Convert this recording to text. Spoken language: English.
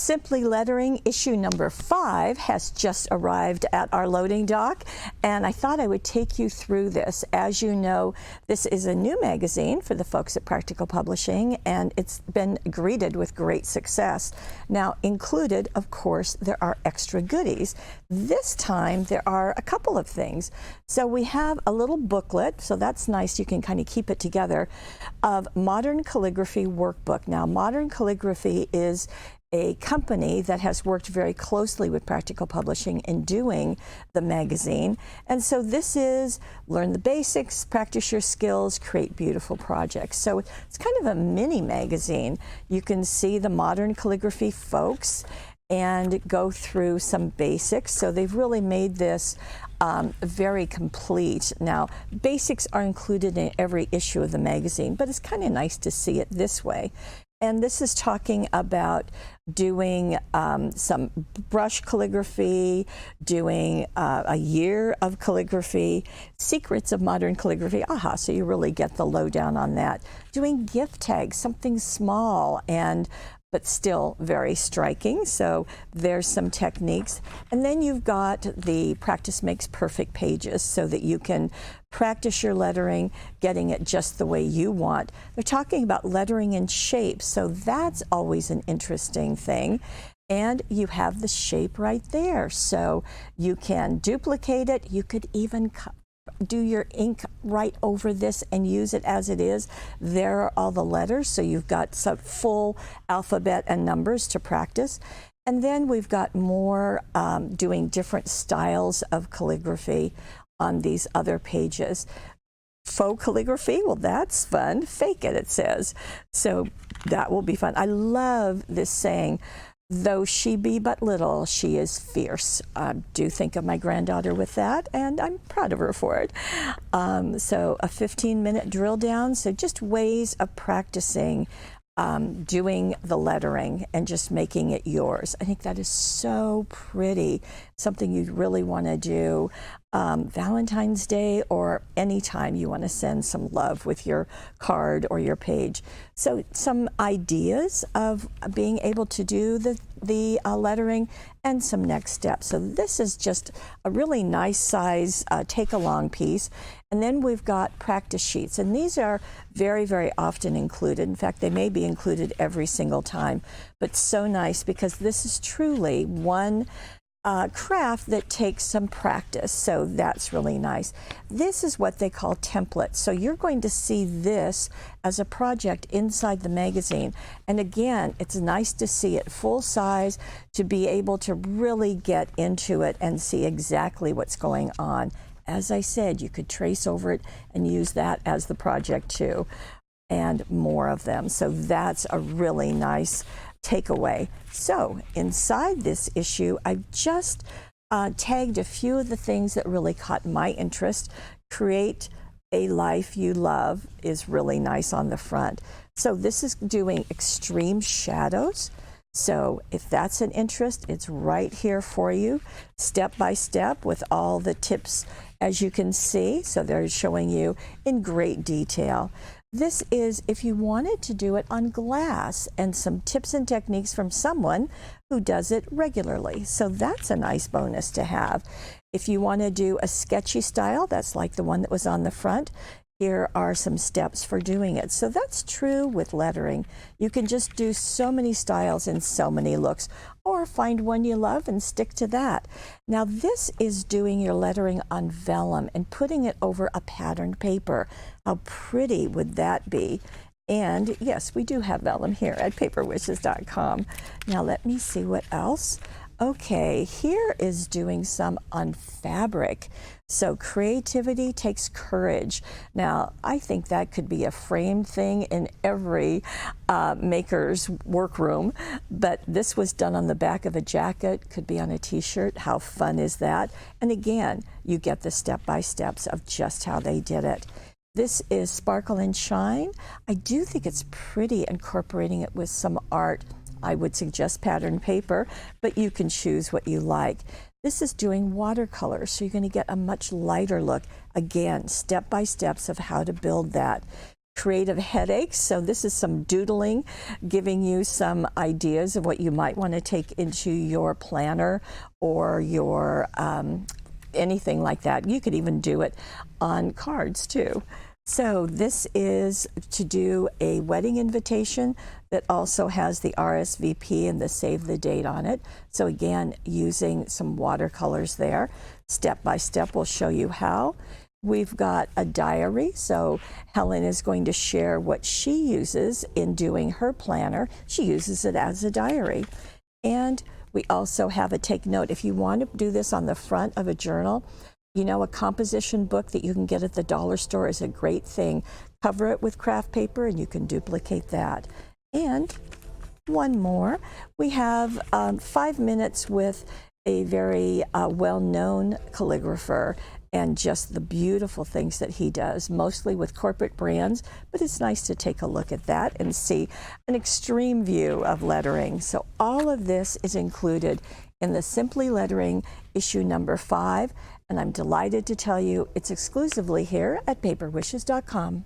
Simply Lettering issue number 5 has just arrived at our loading dock, and I thought I would take you through this. As you know, this is a new magazine for the folks at Practical Publishing, and it's been greeted with great success. Now, included, of course, there are extra goodies. This time, there are a couple of things. So we have a little booklet, so that's nice. You can kind of keep it together, of Modern Calligraphy Workbook. Now, Modern Calligraphy is a company that has worked very closely with Practical Publishing in doing the magazine. And so this is learn the basics, practice your skills, create beautiful projects. So it's kind of a mini magazine. You can see the modern calligraphy folks and go through some basics. So they've really made this very complete. Now, basics are included in every issue of the magazine, but it's kind of nice to see it this way. And this is talking about doing some brush calligraphy, doing a year of calligraphy, secrets of modern calligraphy. Aha, so you really get the lowdown on that. Doing gift tags, something small but still very striking. So there's some techniques. And then you've got the Practice Makes Perfect pages so that you can practice your lettering, getting it just the way you want. They're talking about lettering in shapes, so that's always an interesting thing. And you have the shape right there, so you can duplicate it. You could even do your ink right over this and use it as it is. There are all the letters, so you've got some full alphabet and numbers to practice. And then we've got more doing different styles of calligraphy on these other pages. Faux calligraphy, well, that's fun. Fake it, it says. So that will be fun. I love this saying, though she be but little, she is fierce. I do think of my granddaughter with that, and I'm proud of her for it. So a 15-minute drill down, so just ways of practicing doing the lettering and just making it yours. I think that is so pretty, something you really want to do Valentine's Day or anytime you want to send some love with your card or your page. So some ideas of being able to do the lettering and some next steps. So this is just a really nice size take-along piece. And then we've got practice sheets, and these are very, very often included. In fact, they may be included every single time, but so nice because this is truly one craft that takes some practice, so that's really nice. This is what they call templates, so you're going to see this as a project inside the magazine, and again, it's nice to see it full size, to be able to really get into it and see exactly what's going on. As I said, you could trace over it and use that as the project too, and more of them, so that's a really nice takeaway. So inside this issue, I've just tagged a few of the things that really caught my interest. Create a life you love is really nice on the front. So this is doing extreme shadows. So if that's an interest, it's right here for you, step by step with all the tips as you can see. So they're showing you in great detail. This is if you wanted to do it on glass, and some tips and techniques from someone who does it regularly. So that's a nice bonus to have. If you want to do a sketchy style, that's like the one that was on the front, here are some steps for doing it. So that's true with lettering. You can just do so many styles and so many looks, or find one you love and stick to that. Now this is doing your lettering on vellum and putting it over a patterned paper. How pretty would that be? And yes, we do have vellum here at paperwishes.com. Now let me see what else. Okay, here is doing some on fabric. So creativity takes courage. Now, I think that could be a framed thing in every maker's workroom, but this was done on the back of a jacket, could be on a t-shirt. How fun is that? And again, you get the step-by-steps of just how they did it. This is Sparkle and Shine. I do think it's pretty incorporating it with some art. I would suggest patterned paper, but you can choose what you like. This is doing watercolor, so you're going to get a much lighter look. Again, step-by-steps of how to build that. creative headaches. So this is some doodling, giving you some ideas of what you might want to take into your planner or your anything like that. You could even do it on cards too. So this is to do a wedding invitation that also has the RSVP and the save the date on it. So again, using some watercolors there. Step by step, we'll show you how. We've got a diary, so Helen is going to share what she uses in doing her planner. She uses it as a diary. And we also have a take note. If you want to do this on the front of a journal, you know, a composition book that you can get at the dollar store is a great thing. Cover it with craft paper and you can duplicate that. And one more, we have 5 minutes with a very well-known calligrapher and just the beautiful things that he does, mostly with corporate brands, but it's nice to take a look at that and see an extreme view of lettering. So all of this is included in the Simply Lettering issue number 5, and I'm delighted to tell you it's exclusively here at paperwishes.com.